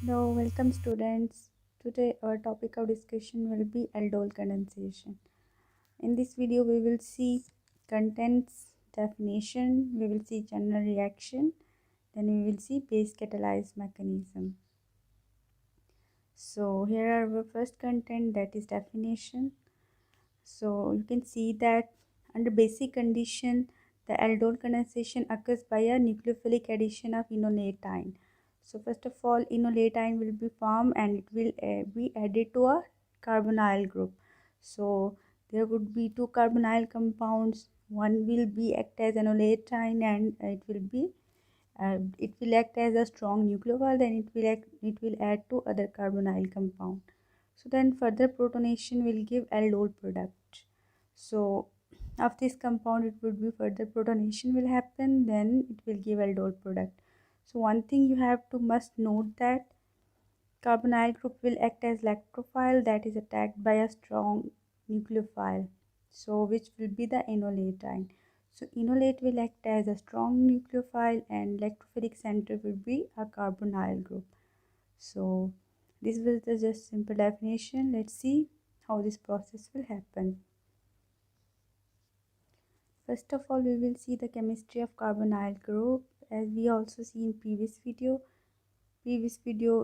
Hello, welcome students. Today our topic of discussion will be aldol condensation. In this video we will see contents, definition, we will see general reaction, then we will see base catalyzed mechanism. So here are our first content, that is definition. So you can see that under basic condition the aldol condensation occurs by a nucleophilic addition of enolatine. So first of all, enolatine will be formed and it will be added to a carbonyl group. So there would be two carbonyl compounds. One will be act as enolatine and it will act as a strong nucleophile. Then it will add to other carbonyl compound. So then further protonation will give aldol product. So of this compound it would be further protonation will happen, then it will give aldol product. So one thing you have to must note that carbonyl group will act as electrophile, that is attacked by a strong nucleophile, so which will be the enolatine. So enolate will act as a strong nucleophile and electrophilic center will be a carbonyl group. So this was the just simple definition. Let's see how this process will happen. First of all, we will see the chemistry of carbonyl group, as we also see in previous video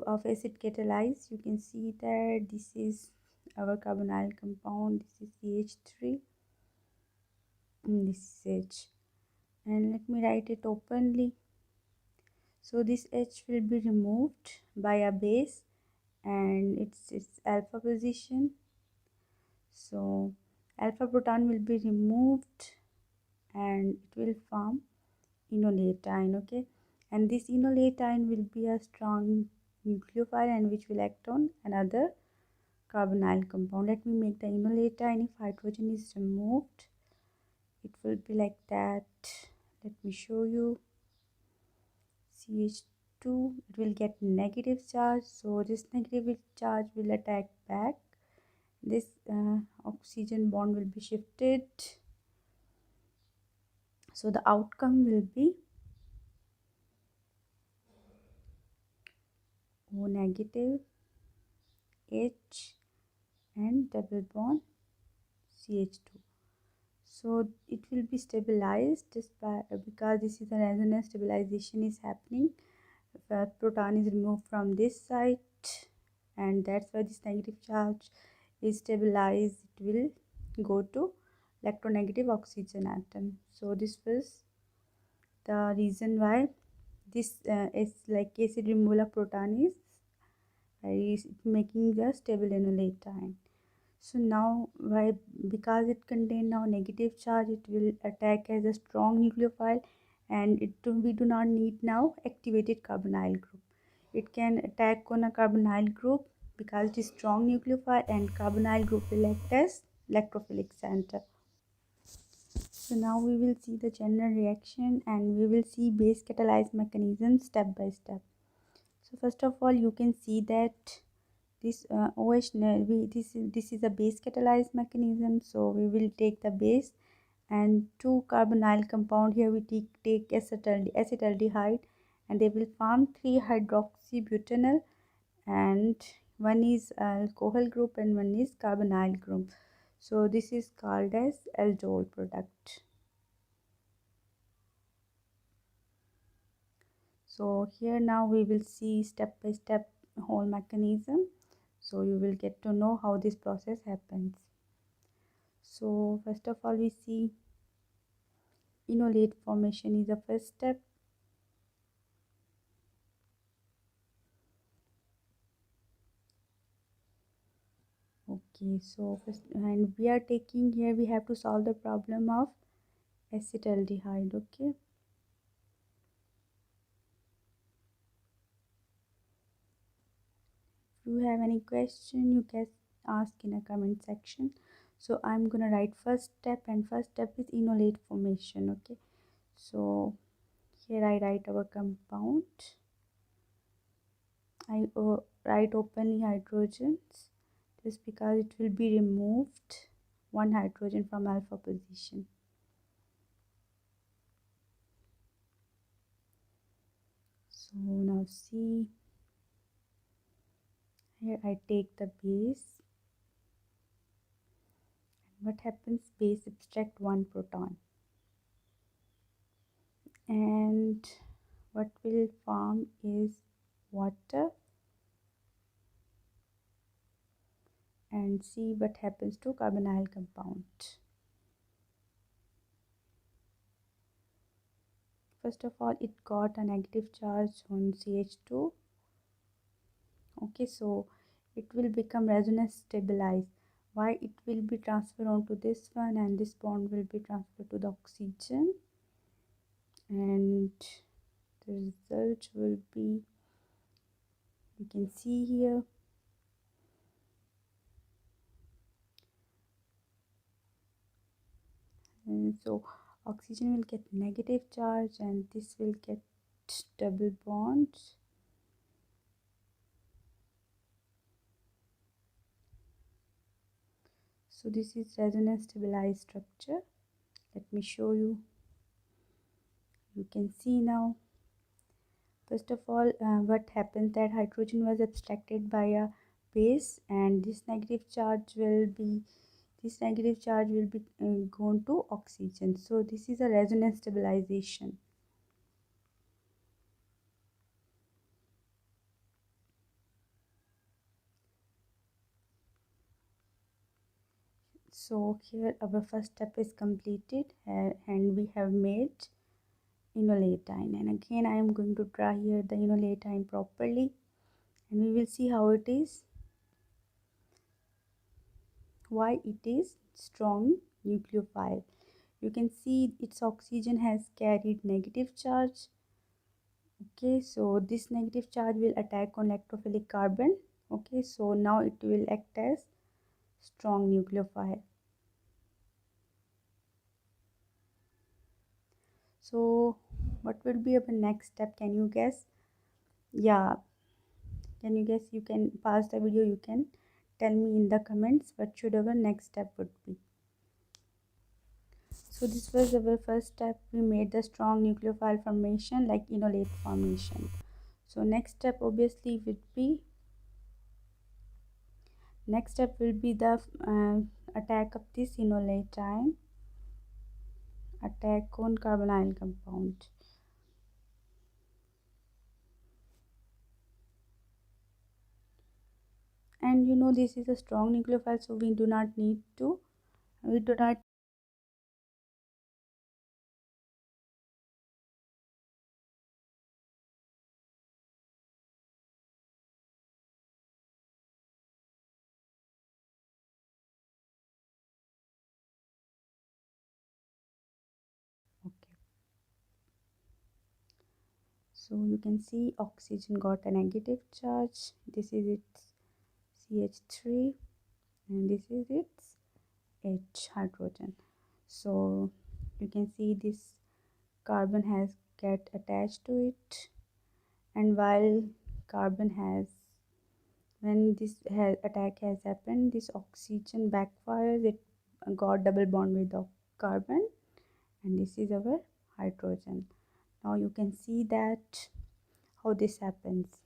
of acid catalyzed. You can see that this is our carbonyl compound, this is CH3 and this is H, and let me write it openly. So this H will be removed by a base and its alpha position. So alpha proton will be removed and it will form enolatine. Okay, and this enolatine will be a strong nucleophile and which will act on another carbonyl compound. Let me make the enolatine. If hydrogen is removed, it will be like that. Let me show you. CH2, it will get negative charge, so this negative charge will attack back. This oxygen bond will be shifted, so the outcome will be O negative, H and double bond CH2. So it will be stabilized just by because this is a resonance stabilization is happening. The proton is removed from this side and that's why this negative charge is stabilized. It will go to electronegative oxygen atom. So this was the reason why this is like acid removal of proton is making the stable enolatine. So now why, because it contains now negative charge, it will attack as a strong nucleophile and we do not need now activated carbonyl group. It can attack on a carbonyl group because it is strong nucleophile and carbonyl group will act as electrophilic center. So now we will see the general reaction and we will see base catalyzed mechanism step by step. So first of all, you can see that this OH, this is a base catalyzed mechanism. So we will take the base and two carbonyl compound. Here we take acetaldehyde and they will form 3-hydroxybutanol, and one is alcohol group and one is carbonyl group. So this is called as aldol product. So here now we will see step by step whole mechanism, so you will get to know how this process happens. So first of all, we see enolate formation is the first step. Okay, so first, and we are taking here, we have to solve the problem of acetaldehyde. Okay, if you have any question you can ask in a comment section. So I'm gonna write first step, and first step is enolate formation. Okay, so here I write our compound. I write openly hydrogens just because it will be removed one hydrogen from alpha position. So now see, Here I take the base. What happens? Base abstract one proton, and what will form is water, and see what happens to carbonyl compound. First of all, it got a negative charge on CH2. Okay, so it will become resonance stabilized. Why? It will be transferred onto this one, and this bond will be transferred to the oxygen, and the result will be, you can see here, and so oxygen will get negative charge and this will get double bond. So this is resonance stabilized structure. Let me show you. You can see now. First of all, what happens, that hydrogen was abstracted by a base, and this negative charge will be gone to oxygen. So this is a resonance stabilization. So here our first step is completed, and we have made enoletine. And again I am going to draw here the enoletine properly, and we will see how it is, why it is strong nucleophile. You can see its oxygen has carried negative charge. Okay, so this negative charge will attack on electrophilic carbon. Okay, so now it will act as strong nucleophile. So what will be our next step? Can you guess? Yeah, can you guess? You can pause the video, you can tell me in the comments what should our next step would be. So this was our first step. We made the strong nucleophile formation like enolate formation. So next step obviously would be, the attack of this enoletine, attack on carbonyl compound. And you know this is a strong nucleophile, so we do not okay. So you can see oxygen got a negative charge. This is its CH3 and this is its H hydrogen. So you can see this carbon has get attached to it, and while carbon has, when this attack has happened, this oxygen backfires, it got double bond with the carbon, and this is our hydrogen. Now you can see that how this happens.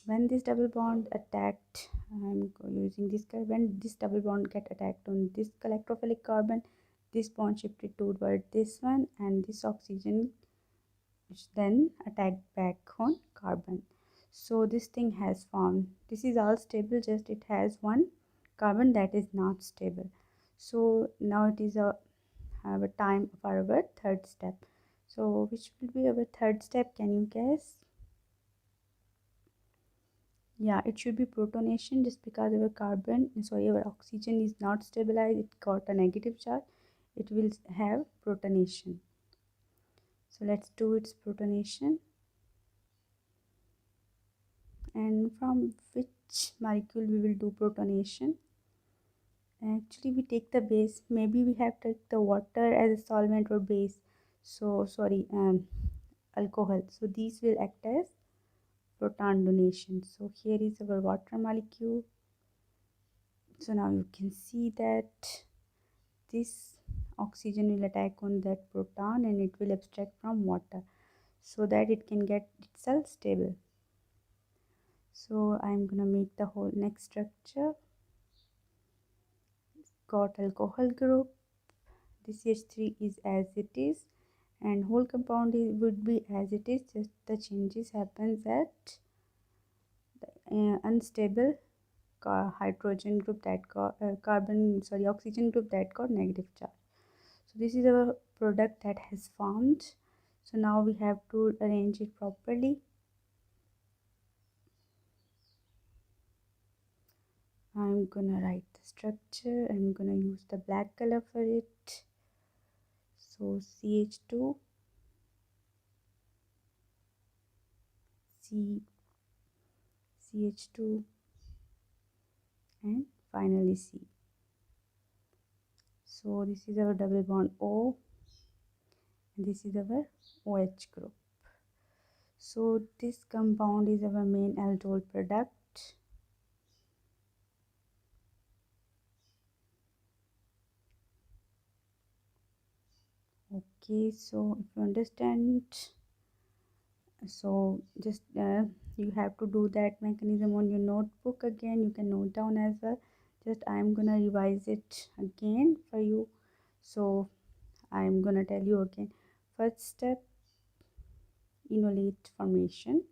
When this double bond attacked, I'm using this card, when this double bond get attacked on this electrophilic carbon, this bond shifted toward this one, and this oxygen then attacked back on carbon. So this thing has formed. This is all stable, just it has one carbon that is not stable. So now it is our time for our third step. So which will be our third step? Can you guess? Yeah, it should be protonation, just because our oxygen is not stabilized, it got a negative charge, it will have protonation. So let's do its protonation. And from which molecule we will do protonation? Actually we take the base, maybe we have to take the water as a solvent or base, so sorry, alcohol. So these will act as proton donation. So here is our water molecule. So now you can see that this oxygen will attack on that proton and it will abstract from water so that it can get itself stable. So I'm gonna make the whole next structure. Got alcohol group. This CH3 is as it is, and whole compound would be as it is, just the changes happens at the unstable hydrogen group that got oxygen group that got negative charge. So this is our product that has formed. So now we have to arrange it properly. I'm gonna write the structure. I'm gonna use the black color for it. So CH2, CH2, and finally C. So this is our double bond O, and this is our OH group. So this compound is our main aldol product. Okay, so if you understand, so just you have to do that mechanism on your notebook again. You can note down as well. Just I'm gonna revise it again for you. So I'm gonna tell you again. First step, enolate formation.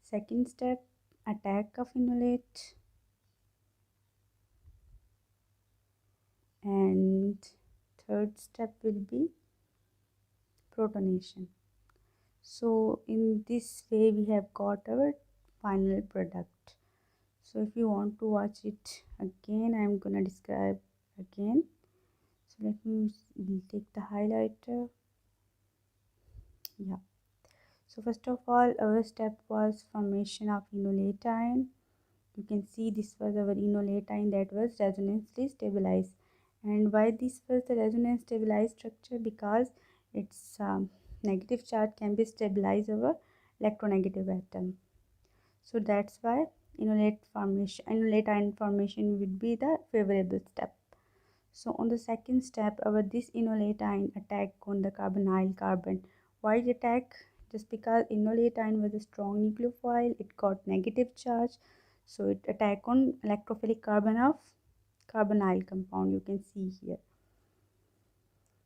Second step, attack of enolate. And third step will be protonation. So in this way we have got our final product. So if you want to watch it again, I'm gonna describe again. So let me take the highlighter. Yeah. So first of all, our step was formation of enolate ion. You can see this was our enolate ion that was resonantly stabilized. And why this was the resonance stabilized structure? Because its negative charge can be stabilized over electronegative atom. So that's why enolate ion formation would be the favorable step. So on the second step, our this enolate ion attack on the carbonyl carbon. Why it attack? Just because enolate ion was a strong nucleophile, it got negative charge, so it attack on electrophilic carbon of carbonyl compound. You can see here.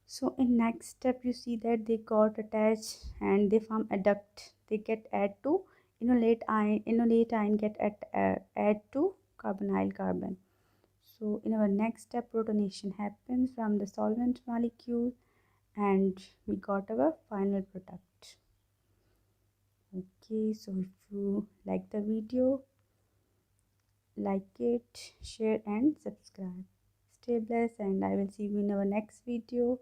So in next step, you see that they got attached and they form adduct. They get add to enolate ion. Enolate ion get add to carbonyl carbon. So in our next step, protonation happens from the solvent molecule and we got our final product. Okay, so if you like the video, like it, share and subscribe. Stay blessed and I will see you in our next video.